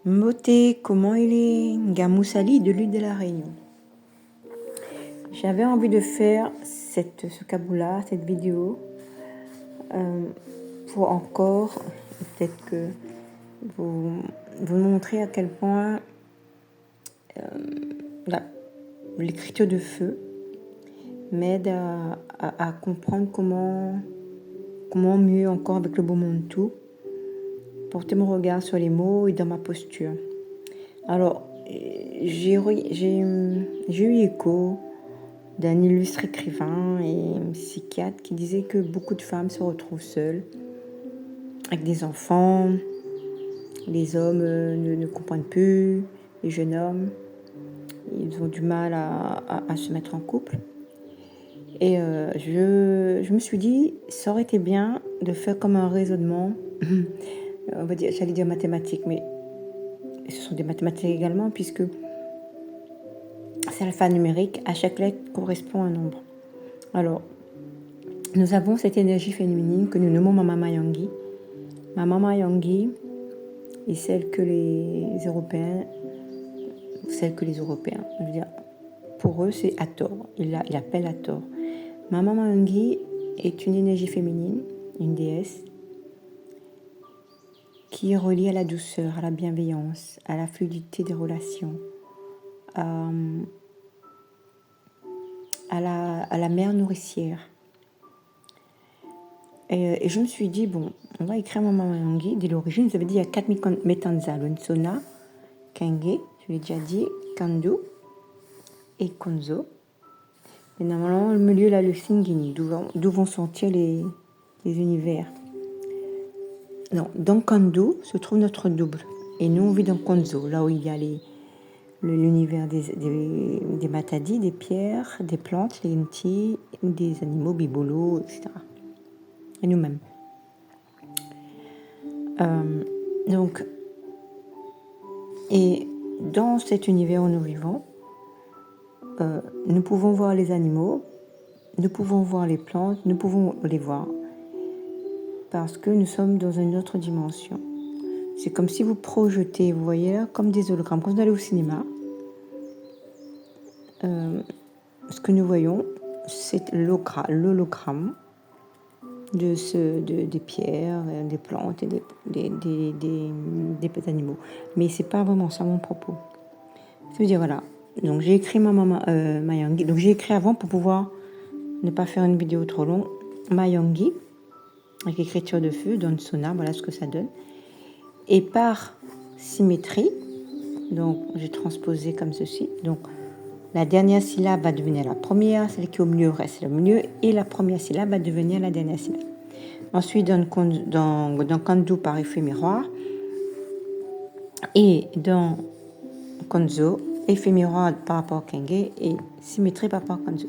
Mbote, comment il est Gamoussali de l'île de la Réunion. J'avais envie de faire ce kaboula, cette vidéo, pour encore, peut-être que vous montrer à quel point l'écriture de feu m'aide à comprendre comment mieux encore avec le Bomontu porter mon regard sur les mots et dans ma posture. Alors, j'ai eu écho d'un illustre écrivain et psychiatre qui disait que beaucoup de femmes se retrouvent seules, avec des enfants, les hommes ne comprennent plus, les jeunes hommes, ils ont du mal à se mettre en couple. Et je me suis dit, ça aurait été bien de faire comme un raisonnement, on va dire, j'allais dire mathématiques, mais ce sont des mathématiques également, puisque c'est alphanumérique, à chaque lettre correspond un nombre. Alors, nous avons cette énergie féminine que nous nommons Mama Mayangi. Mama Mayangi est celle que les Européens, je veux dire, pour eux, c'est Hathor. Ils l'appellent Hathor. Mama Mayangi est une énergie féminine, une déesse, qui est reliée à la douceur, à la bienveillance, à la fluidité des relations, à la mère nourricière. Et je me suis dit, bon, on va écrire Mama Mayangi. Dès l'origine, j'avais dit il y a 4 metanza, le Nsona, Kenge, je l'ai déjà dit, Kandu et Konzo. Et normalement, le milieu là, le Singini, d'où vont sortir les univers. Non, dans Kandu se trouve notre double. Et nous, on vit dans Konzo, là où il y a l'univers des matadis, des pierres, des plantes, les nti, des animaux, bibolos, etc. Et nous-mêmes. Donc, et dans cet univers où nous vivons, nous pouvons voir les animaux, nous pouvons voir les plantes, nous pouvons les voir parce que nous sommes dans une autre dimension. C'est comme si vous projetez, vous voyez là, comme des hologrammes. Quand vous allez au cinéma, ce que nous voyons, c'est l'hologramme des pierres, des plantes et des petits animaux. Mais c'est pas vraiment ça mon propos. Je veux dire, voilà. Donc j'ai écrit Mayangi. Donc j'ai écrit avant pour pouvoir ne pas faire une vidéo trop longue. Mayangi, avec écriture de feu, dans le Nsona, voilà ce que ça donne. Et par symétrie, donc j'ai transposé comme ceci. Donc la dernière syllabe va devenir la première, celle qui est au milieu reste le milieu, et la première syllabe va devenir la dernière syllabe. Ensuite, dans Kandu par effet miroir, et dans Konzo, effet miroir par rapport à Kenge et symétrie par rapport à Kanzu.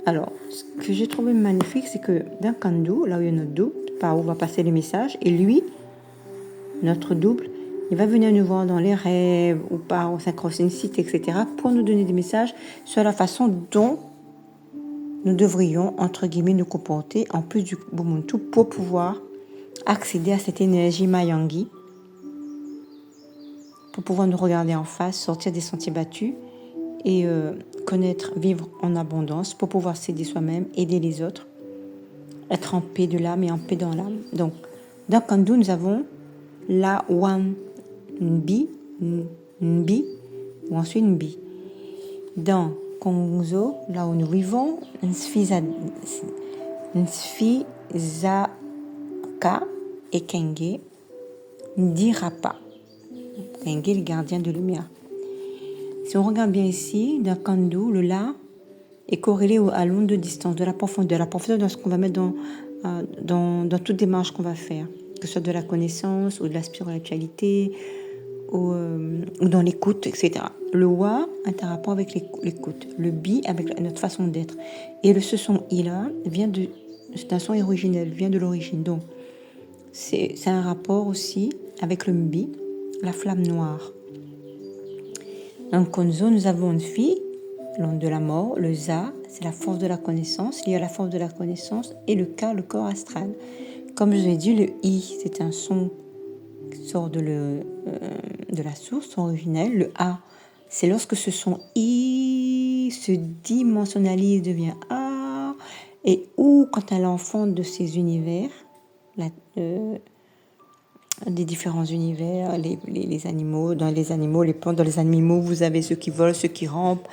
Alors, ce que j'ai trouvé magnifique, c'est que dans Kandu, là où il y a notre double, par où va passer le message, et lui, notre double, il va venir nous voir dans les rêves ou par synchronicité, etc., pour nous donner des messages sur la façon dont nous devrions, entre guillemets, nous comporter, en plus du Bomontu, pour pouvoir accéder à cette énergie Mayangi, pour pouvoir nous regarder en face, sortir des sentiers battus et connaître, vivre en abondance, pour pouvoir s'aider soi-même, aider les autres, être en paix de l'âme et en paix dans l'âme. Donc, dans Kandu, nous avons la Wan Nbi, ou ensuite Nbi. Dans Konzo, là où nous vivons, Nsfizaka et Kenge, Ndirapa. Kenge, le gardien de lumière. Si on regarde bien ici, dans Kandu, le La est corrélé à l'onde de distance, de la profondeur dans ce qu'on va mettre dans toute démarche qu'on va faire, que ce soit de la connaissance ou de la spiritualité ou dans l'écoute, etc. Le Wa est un rapport avec l'écoute, le Bi avec notre façon d'être. Et ce son I-là c'est un son originel, vient de l'origine. Donc, c'est un rapport aussi avec le Mbi, la flamme noire. Dans Konzo, nous avons une fille, l'onde de la mort, le Za, c'est la force de la connaissance, lié à la force de la connaissance, et le Ka, le corps astral. Comme je vous ai dit, le I, c'est un son sort de la source originelle. Le A, c'est lorsque ce son I se dimensionnalise, devient A, et ou quand elle enfante de ces univers, des différents univers, les animaux, dans les animaux, les plantes, dans les animaux, vous avez ceux qui volent, ceux qui rampent,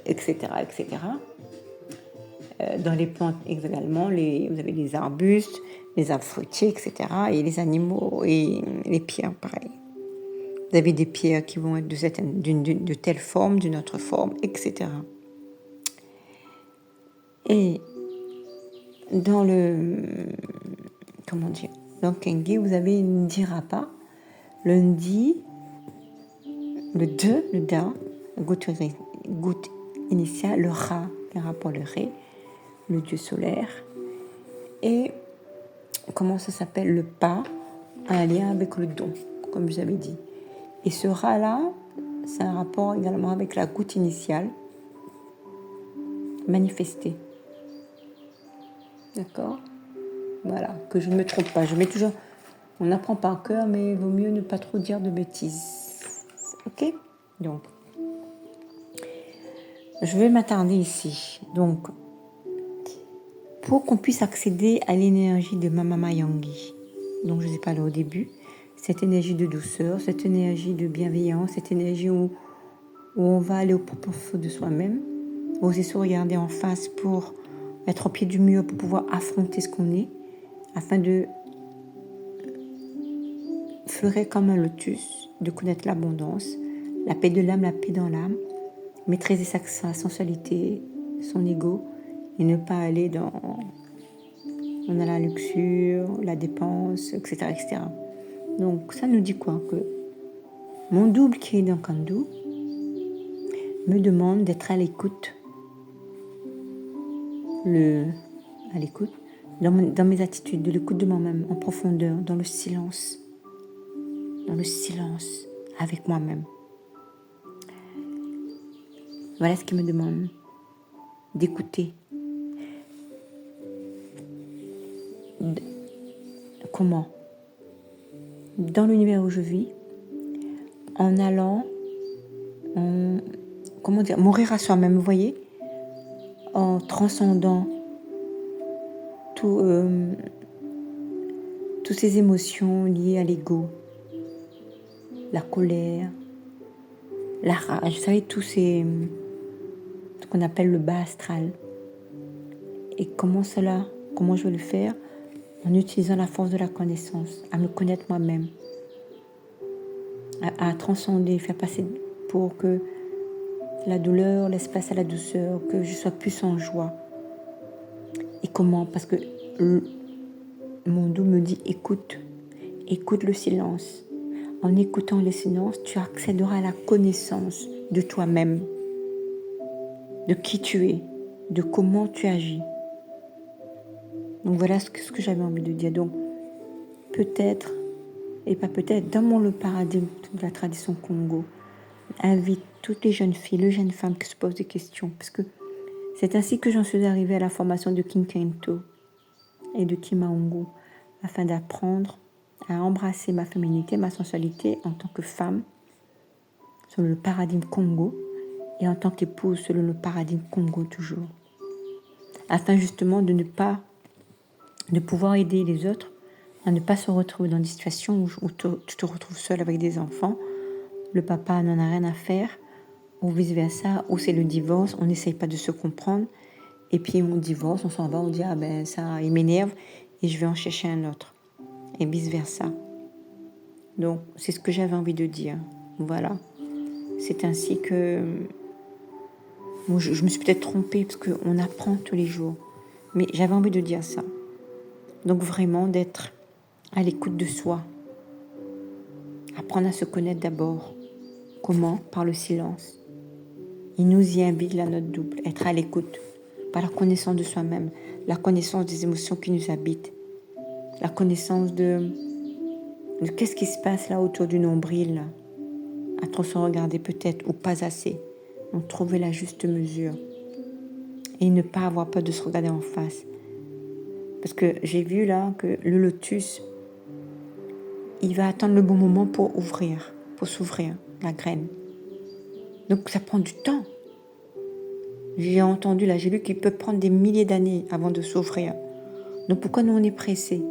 etc., etc. Dans les plantes également, vous avez les arbustes, les arbres fruitiers, etc. Et les animaux et les pierres, pareil. Vous avez des pierres qui vont être de telle forme, d'une autre forme, etc. Et dans dans Kengi, vous avez une dirapa, le Ndi, le De, le Da, goutte initiale, le Ra, le rapport le Ré, le dieu solaire. Et comment ça s'appelle, le Pa, un lien avec le don, comme je vous avais dit. Et ce Ra-là, c'est un rapport également avec la goutte initiale, manifestée. D'accord ? Voilà, que je ne me trompe pas. Je mets toujours... On n'apprend pas par cœur, mais il vaut mieux ne pas trop dire de bêtises. Ok ? Donc, je vais m'attarder ici. Donc, pour qu'on puisse accéder à l'énergie de Mama Yangi, donc je vous ai parlé au début, cette énergie de douceur, cette énergie de bienveillance, cette énergie où on va aller au profond de soi-même, oser se regarder en face pour être au pied du mur, pour pouvoir affronter ce qu'on est, afin de fleurir comme un lotus, de connaître l'abondance, la paix de l'âme, la paix dans l'âme, maîtriser sa sensualité, son ego, et ne pas aller dans la luxure, la dépense, etc., etc. Donc ça nous dit quoi ? Que mon double qui est dans Kandu me demande d'être à l'écoute, dans mes attitudes, de l'écoute de moi-même, en profondeur, dans le silence avec moi-même. Voilà ce qu'il me demande, d'écouter. Comment ? Dans l'univers où je vis, en allant, mourir à soi-même, vous voyez, en transcendant toutes ces émotions liées à l'ego, la colère, la rage, vous savez, ce qu'on appelle le bas astral. Et comment je vais le faire ? En utilisant la force de la connaissance, à me connaître moi-même, à transcender, faire passer pour que la douleur laisse place à la douceur, que je sois plus en joie. Et comment ? Parce que mon dos me dit écoute le silence. En écoutant le silence, tu accéderas à la connaissance de toi-même, de qui tu es, de comment tu agis. Donc voilà ce que j'avais envie de dire. Donc peut-être, et pas peut-être, dans le paradigme de la tradition Congo, invite toutes les jeunes filles, les jeunes femmes qui se posent des questions, parce que c'est ainsi que j'en suis arrivée à la formation de Kinkento et de Kimaungu, afin d'apprendre à embrasser ma féminité, ma sensualité en tant que femme, selon le paradigme Congo, et en tant qu'épouse, selon le paradigme Congo toujours, afin justement de pouvoir aider les autres à ne pas se retrouver dans des situations où tu te retrouves seule avec des enfants, le papa n'en a rien à faire, ou vice-versa, ou c'est le divorce, on n'essaye pas de se comprendre, et puis on divorce, on s'en va, on dit « Ah ben ça, il m'énerve, et je vais en chercher un autre. » Et vice-versa. Donc, c'est ce que j'avais envie de dire. Voilà. C'est ainsi que... Bon, je me suis peut-être trompée, parce qu'on apprend tous les jours. Mais j'avais envie de dire ça. Donc vraiment, d'être à l'écoute de soi. Apprendre à se connaître d'abord. Comment ? Par le silence. Il nous y invite, la note double. Être à l'écoute. Par la connaissance de soi-même. La connaissance des émotions qui nous habitent. La connaissance de qu'est-ce qui se passe là autour du nombril, là. À trop se regarder peut-être, ou pas assez. Donc trouver la juste mesure. Et ne pas avoir peur de se regarder en face. Parce que j'ai vu là que le lotus, il va attendre le bon moment pour s'ouvrir la graine. Donc ça prend du temps. J'ai lu qu'il peut prendre des milliers d'années avant de s'ouvrir. Donc pourquoi nous on est pressés?